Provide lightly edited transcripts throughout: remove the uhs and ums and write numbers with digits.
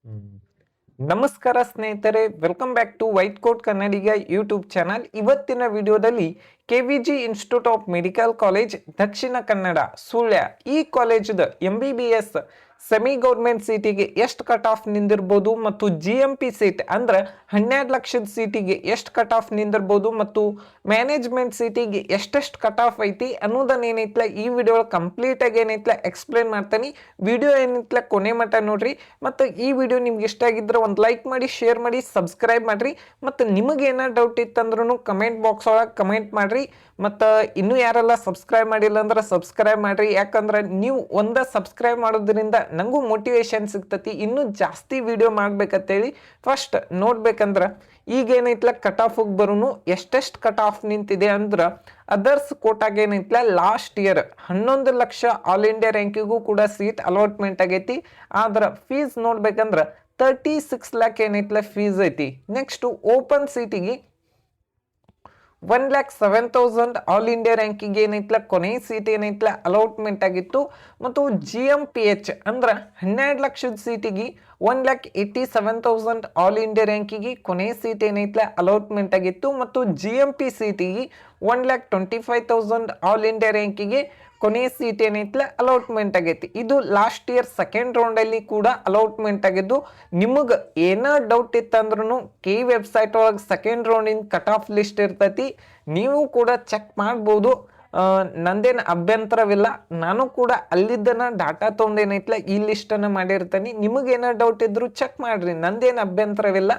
ಹ್ಮ್. ನಮಸ್ಕಾರ ಸ್ನೇಹಿತರೆ, welcome back to white coat Kannadiga YouTube channel. ಇವತ್ತಿನ ವಿಡಿಯೋದಲ್ಲಿ KVG Institute of Medical College Dakshina Kannada Sullia ಈ ಕಾಲೇಜದ MBBS ಸೆಮಿ ಗೌರ್ಮೆಂಟ್ ಸೀಟಿಗೆ ಎಷ್ಟು ಕಟ್ ಆಫ್ ನಿಂದಿರ್ಬೋದು ಮತ್ತು GMP ಸೀಟ್ ಅಂದ್ರೆ 12 ಲಕ್ಷದ ಸೀಟಿಗೆ ಎಷ್ಟು ಕಟ್ ಆಫ್ ನಿಂದಿರ್ಬೋದು ಮತ್ತು ಮ್ಯಾನೇಜ್ಮೆಂಟ್ ಸೀಟಿಗೆ ಎಷ್ಟೆಷ್ಟು ಕಟ್ ಆಫ್ ಐತಿ ಅನ್ನೋದನ್ನ ಏನೈತ್ಲ ಈ ವಿಡಿಯೋ ಕಂಪ್ಲೀಟ್ ಆಗಿ ಏನೈತ್ಲ ಎಕ್ಸ್ಪ್ಲೇನ್ ಮಾಡ್ತೀನಿ. ವಿಡಿಯೋ ಏನೈತ್ಲ ಕೊನೆ ಮಟ್ಟ ನೋಡ್ರಿ. ಮತ್ತು ಈ ವಿಡಿಯೋ ನಿಮ್ಗೆ ಇಷ್ಟ ಆಗಿದ್ರೆ ಒಂದು ಲೈಕ್ ಮಾಡಿ, ಶೇರ್ ಮಾಡಿ, ಸಬ್ಸ್ಕ್ರೈಬ್ ಮಾಡ್ರಿ. ಮತ್ತು ನಿಮಗೆ ಏನಾರು ಡೌಟ್ ಇತ್ತಂದ್ರೂ ಕಮೆಂಟ್ ಬಾಕ್ಸ್ ಒಳಗೆ ಕಮೆಂಟ್ ಮಾಡ್ರಿ. ಮತ್ತು ಇನ್ನೂ ಯಾರೆಲ್ಲ ಸಬ್ಸ್ಕ್ರೈಬ್ ಮಾಡಿಲ್ಲ ಅಂದ್ರೆ ಸಬ್ಸ್ಕ್ರೈಬ್ ಮಾಡ್ರಿ. ಯಾಕಂದ್ರೆ ನೀವು ಸಬ್ಸ್ಕ್ರೈಬ್ ಮಾಡೋದ್ರಿಂದ ನಂಗೂ ಮೋಟಿವೇಶನ್ ಸಿಗ್ತತಿ ಇನ್ನೂ ಜಾಸ್ತಿ ವಿಡಿಯೋ ಮಾಡ್ಬೇಕಂತೇಳಿ. ಫಸ್ಟ್ ನೋಡ್ಬೇಕಂದ್ರೆ ಈಗ ಏನೈತ್ಲ ಕಟ್ ಆಫ್ ಬರೋನು ಎಷ್ಟೆಷ್ಟು ಕಟ್ ಆಫ್ ನಿಂತಿದೆ ಅಂದ್ರೆ ಅದರ್ಸ್ ಕೋಟಾಗ ಏನೈತ್ಲ ಲಾಸ್ಟ್ ಇಯರ್ 11 ಲಕ್ಷ ಆಲ್ ಇಂಡಿಯಾ ರ್ಯಾಂಕಿಗೂ ಕೂಡ ಸೀಟ್ ಅಲಾಟ್ಮೆಂಟ್ ಆಗೈತಿ. ಆದ್ರೆ ಫೀಸ್ ನೋಡ್ಬೇಕಂದ್ರೆ 36 ಲ್ಯಾಕ್ ಏನೈತ್ಲ ಫೀಸ್ ಐತಿ. ನೆಕ್ಸ್ಟ್ ಓಪನ್ ಸೀಟಿಗೆ 1,07,000 ಆಲ್ ಇಂಡಿಯಾ ರ್ಯಾಂಕಿಗೆ ಏನೈತ್ಲ ಕೊನೆ ಸೀಟ್ ಏನೈತ್ಲ ಅಲಾಟ್ಮೆಂಟ್ ಆಗಿತ್ತು. ಮತ್ತು GMPH ಅಂದ್ರೆ 12 ಲಕ್ಷದ ಸೀಟಿಗೆ 1,87,000 ಆಲ್ ಇಂಡಿಯಾ ರ್ಯಾಂಕಿಗೆ ಕೊನೆ ಸೀಟ್ ಏನೈತ್ಲ ಅಲಾಟ್ಮೆಂಟ್ ಆಗಿತ್ತು. ಮತ್ತು GMP ಸೀಟಿಗೆ 1,25,000 ಆಲ್ ಇಂಡಿಯಾ ರ್ಯಾಂಕಿಗೆ ಕೊನೆ ಸೀಟ್ ಏನೈತ್ಲ ಅಲಾಟ್ಮೆಂಟ್ ಆಗೈತಿ. ಇದು ಲಾಸ್ಟ್ ಇಯರ್ ಸೆಕೆಂಡ್ ರೌಂಡ್ ಅಲ್ಲಿ ಕೂಡ ಅಲಾಟ್ಮೆಂಟ್ ಆಗಿದ್ದು. ನಿಮಗೆ ಏನೋ ಡೌಟ್ ಇತ್ತಂದ್ರೂ ವೆಬ್ಸೈಟ್ ಒಳಗೆ ಸೆಕೆಂಡ್ ರೌಂಡಿನ ಕಟ್ ಆಫ್ ಲಿಸ್ಟ್ ಇರ್ತೈತಿ, ನೀವು ಕೂಡ ಚೆಕ್ ಮಾಡ್ಬೋದು. ನಂದೇನು ಅಭ್ಯಂತರವಿಲ್ಲ, ನಾನು ಕೂಡ ಅಲ್ಲಿದ್ದನ ಡಾಟಾ ತೊಗೊಂಡೇನೈತ್ಲ ಈ ಲಿಸ್ಟನ್ನು ಮಾಡಿರ್ತೀನಿ. ನಿಮಗೇನೋ ಡೌಟ್ ಇದ್ರು ಚೆಕ್ ಮಾಡ್ರಿ, ನಂದೇನು ಅಭ್ಯಂತರವಿಲ್ಲ.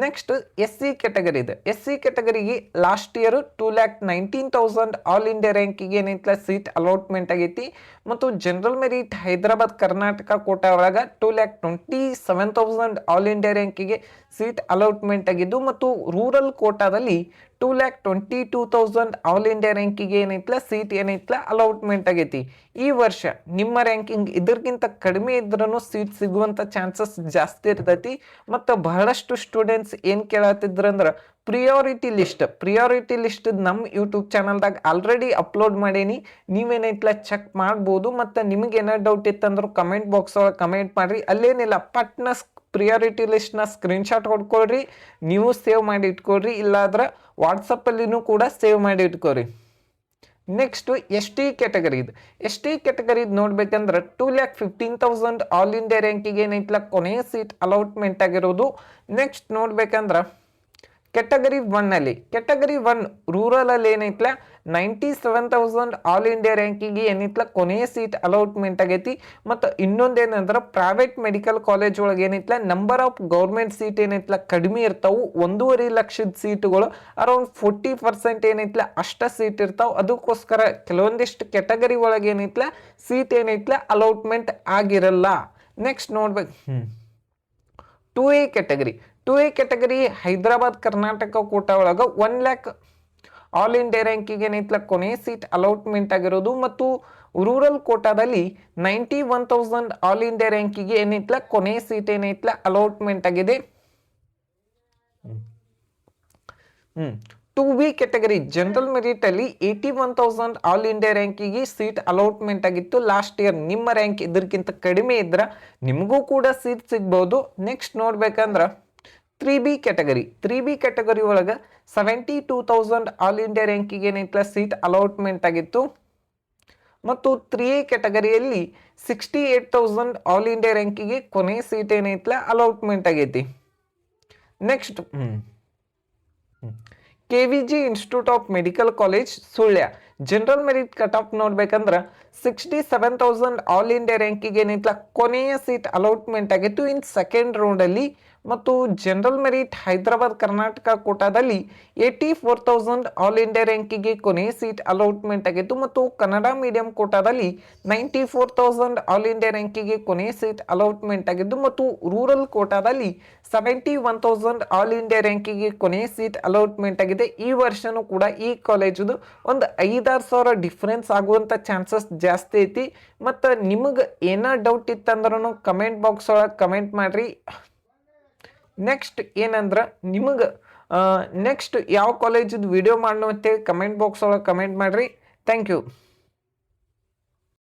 ನೆಕ್ಸ್ಟ್ SC ಕ್ಯಾಟಗರಿ ಇದೆ. SC ಕ್ಯಾಟಗರಿಗೆ ಲಾಸ್ಟ್ ಇಯರ್ 2,19,000 ಆಲ್ ಇಂಡಿಯಾ ರ್ಯಾಂಕಿಗೆ ಏನೈತ್ಲ ಸೀಟ್ ಅಲಾಟ್ಮೆಂಟ್ ಆಗೈತಿ. ಮತ್ತು general merit Hyderabad Karnataka quota ಒಳಗೆ 2,27,000 ಆಲ್ ಇಂಡಿಯಾ ರ್ಯಾಂಕಿಗೆ ಸೀಟ್ ಅಲಾಟ್ಮೆಂಟ್ ಆಗಿದ್ದು. ಮತ್ತು ರೂರಲ್ ಕೋಟಾದಲ್ಲಿ 2,22,000 ಆಲ್ ಇಂಡಿಯಾ ರ್ಯಾಂಕಿಗೆ ಏನೈತ್ಲ ಸೀಟ್ ಏನೈತ್ಲ ಅಲಾಟ್ಮೆಂಟ್ ಆಗೈತಿ. ಈ ವರ್ಷ ನಿಮ್ಮ ರ್ಯಾಂಕಿಂಗ್ ಇದಕ್ಕಿಂತ ಕಡಿಮೆ ಇದ್ರೂ ಸೀಟ್ ಸಿಗುವಂತ ಚಾನ್ಸಸ್ ಜಾಸ್ತಿ ಇರ್ತೈತಿ. ಮತ್ತು ಬಹಳಷ್ಟು ಸ್ಟೂಡೆಂಟ್ಸ್ ಏನು ಕೇಳತ್ತಿದ್ರಂದ್ರೆ ಪ್ರಿಯಾರಿಟಿ ಲಿಸ್ಟ್ ನಮ್ಮ ಯೂಟ್ಯೂಬ್ ಚಾನಲ್ದಾಗ ಆಲ್ರೆಡಿ ಅಪ್ಲೋಡ್ ಮಾಡೀನಿ, ನೀವೇನೈತ್ಲ ಚೆಕ್ ಮಾಡ್ಬೋದು. ಮತ್ತು ನಿಮಗೆ ಏನೋ ಡೌಟ್ ಇತ್ತಂದ್ರೆ ಕಮೆಂಟ್ ಬಾಕ್ಸ್ ಒಳಗೆ ಕಮೆಂಟ್ ಮಾಡ್ರಿ. ಅಲ್ಲೇನಿಲ್ಲ, ಪಟ್ನ ಪ್ರಿಯಾರಿಟಿ ಲಿಸ್ಟ್ನ ಸ್ಕ್ರೀನ್ಶಾಟ್ ಹೊಡ್ಕೊಳ್ರಿ, ನೀವು ಸೇವ್ ಮಾಡಿ ಇಟ್ಕೊಳ್ರಿ. ಇಲ್ಲಾದ್ರೆ ವಾಟ್ಸಪ್ಪಲ್ಲಿನೂ ಕೂಡ ಸೇವ್ ಮಾಡಿ ಇಟ್ಕೊರಿ. ನೆಕ್ಸ್ಟ್ ST ಕ್ಯಾಟಗರಿ ಇದು. ST ಕ್ಯಾಟಗರಿ ನೋಡ್ಬೇಕಂದ್ರೆ 2,15,000 ಆಲ್ ಇಂಡಿಯಾ ರ್ಯಾಂಕಿಗೆ ಏನೈತ್ಲ ಕೊನೆಯ ಸೀಟ್ ಅಲಾಟ್ಮೆಂಟ್ ಆಗಿರೋದು. ನೆಕ್ಸ್ಟ್ ನೋಡ್ಬೇಕಂದ್ರೆ ಕ್ಯಾಟಗರಿ 1 ಅಲ್ಲಿ ಕ್ಯಾಟಗರಿ 1 ರೂರಲ್ ಅಲ್ಲಿ ಏನೈತ್ಲ 97,000 ಆಲ್ ಇಂಡಿಯಾ ರ್ಯಾಂಕಿಗೆ ಏನೈತ್ಲ ಕೊನೆಯ ಸೀಟ್ ಅಲಾಟ್ಮೆಂಟ್ ಆಗೈತಿ. ಮತ್ತು ಇನ್ನೊಂದೇನಂದ್ರೆ ಪ್ರೈವೇಟ್ ಮೆಡಿಕಲ್ ಕಾಲೇಜ್ ಒಳಗೆ ಏನೈತ್ಲ ನಂಬರ್ ಆಫ್ ಗೌರ್ಮೆಂಟ್ ಸೀಟ್ ಏನೈತ್ಲ ಕಡಿಮೆ ಇರ್ತಾವು. 1.5 ಲಕ್ಷದ ಸೀಟುಗಳು ಅರೌಂಡ್ 40% ಏನೈತ್ಲ ಅಷ್ಟ ಸೀಟ್ ಇರ್ತಾವ. ಅದಕ್ಕೋಸ್ಕರ ಕೆಲವೊಂದಿಷ್ಟು ಕ್ಯಾಟಗರಿ ಒಳಗೆ ಏನೈತ್ಲ ಸೀಟ್ ಏನೈತ್ಲ ಅಲಾಟ್ಮೆಂಟ್ ಆಗಿರಲ್ಲ. ನೆಕ್ಸ್ಟ್ ನೋಡ್ಬೇಕು 2A category Hyderabad Karnataka quota ಒಳಗೆ 1 ಲ್ಯಾಕ್ ಆಲ್ ಇಂಡಿಯಾ ರ್ಯಾಂಕಿಗೆ ಏನೈತ್ಲ ಕೊನೆ ಸೀಟ್ ಅಲಾಟ್ಮೆಂಟ್ ಆಗಿರೋದು. ಮತ್ತು ರೂರಲ್ ಕೋಟಾದಲ್ಲಿ 91,000 ಆಲ್ ಇಂಡಿಯಾ ರ್ಯಾಂಕಿಗೆ ಏನೈತ್ಲ ಕೊನೆ ಸೀಟ್ ಏನೈತ್ಲ ಅಲಾಟ್ಮೆಂಟ್ ಆಗಿದೆ. 2B ಕ್ಯಾಟಗರಿ ಜನರಲ್ ಮೆರಿಟ್ ಅಲ್ಲಿ 81,000 ಆಲ್ ಇಂಡಿಯಾ ರ್ಯಾಂಕಿಗೆ ಸೀಟ್ ಅಲಾಟ್ಮೆಂಟ್ ಆಗಿತ್ತು ಲಾಸ್ಟ್ ಇಯರ್. ನಿಮ್ಮ ರ್ಯಾಂಕ್ ಇದಕ್ಕಿಂತ ಕಡಿಮೆ ಇದ್ರೆ ನಿಮಗೂ ಕೂಡ ಸೀಟ್ ಸಿಗ್ಬಹುದು. ನೆಕ್ಸ್ಟ್ ನೋಡ್ಬೇಕಂದ್ರೆ 3B ಕ್ಯಾಟಗರಿ ಒಳಗೆ 72,000 ಆಲ್ ಇಂಡಿಯಾ ರ್ಯಾಂಕಿಗೆ ಏನೈತ್ಲ ಸೀಟ್ ಅಲಾಟ್ಮೆಂಟ್ ಆಗಿತ್ತು. ಮತ್ತು 3A ಕ್ಯಾಟಗರಿಯಲ್ಲಿ 68,000 ಆಲ್ ಇಂಡಿಯಾ ರ್ಯಾಂಕಿಗೆ ಕೊನೆ ಸೀಟ್ ಏನೈತ್ಲ ಅಲಾಟ್ಮೆಂಟ್ ಆಗೈತಿ. Next KVG institute of Medical college Sullia general merit cut off ನೋಡ್ಬೇಕಂದ್ರೆ 67,000 ಆಲ್ ಇಂಡಿಯಾ ರ್ಯಾಂಕಿಗೆ ಏನೈತ್ಲ ಕೊನೆಯ ಸೀಟ್ ಅಲಾಟ್ಮೆಂಟ್ ಆಗಿತ್ತು ಇನ್ ಸೆಕೆಂಡ್ ರೌಂಡ್ ಅಲ್ಲಿ. ಮತ್ತು ಜನರಲ್ ಮೆರಿಟ್ ಹೈದರಾಬಾದ್ ಕರ್ನಾಟಕ ಕೋಟಾದಲ್ಲಿ 84,000 ಆಲ್ ಇಂಡಿಯಾ ರ್ಯಾಂಕಿಗೆ ಕೊನೆಯ ಸೀಟ್ ಅಲಾಟ್ಮೆಂಟ್ ಆಗಿತ್ತು. ಮತ್ತು ಕನ್ನಡ ಮೀಡಿಯಂ ಕೋಟಾದಲ್ಲಿ 94,000 ಆಲ್ ಇಂಡಿಯಾ ರ್ಯಾಂಕಿಗೆ ಕೊನೆಯ ಸೀಟ್ ಅಲಾಟ್ಮೆಂಟ್ ಆಗಿದ್ದು. ಮತ್ತು ರೂರಲ್ ಕೋಟಾದಲ್ಲಿ 71,000 ಆಲ್ ಇಂಡಿಯಾ ರ್ಯಾಂಕಿಗೆ ಕೊನೆಯ ಸೀಟ್ ಅಲಾಟ್ಮೆಂಟ್ ಆಗಿದೆ. ಈ ವರ್ಷನೂ ಕೂಡ ಈ ಕಾಲೇಜದು ಒಂದು 5,000-6,000 ಡಿಫ್ರೆನ್ಸ್ ಆಗುವಂಥ ಚಾನ್ಸಸ್ ಜಾಸ್ತಿ ಐತಿ. ಮತ್ತು ನಿಮಗೆ ಏನೋ ಡೌಟ್ ಇತ್ತಂದ್ರೂ ಕಮೆಂಟ್ ಬಾಕ್ಸ್ ಒಳಗೆ ಕಮೆಂಟ್ ಮಾಡ್ರಿ. ನೆಕ್ಸ್ಟ್ ಏನಂದ್ರೆ ನಿಮಗೆ ನೆಕ್ಸ್ಟ್ ಯಾವ ಕಾಲೇಜದ್ದು ವಿಡಿಯೋ ಮಾಡೋ ಅಂತೇಳಿ ಕಮೆಂಟ್ ಬಾಕ್ಸ್ ಒಳಗೆ ಕಮೆಂಟ್ ಮಾಡ್ರಿ. Thank you.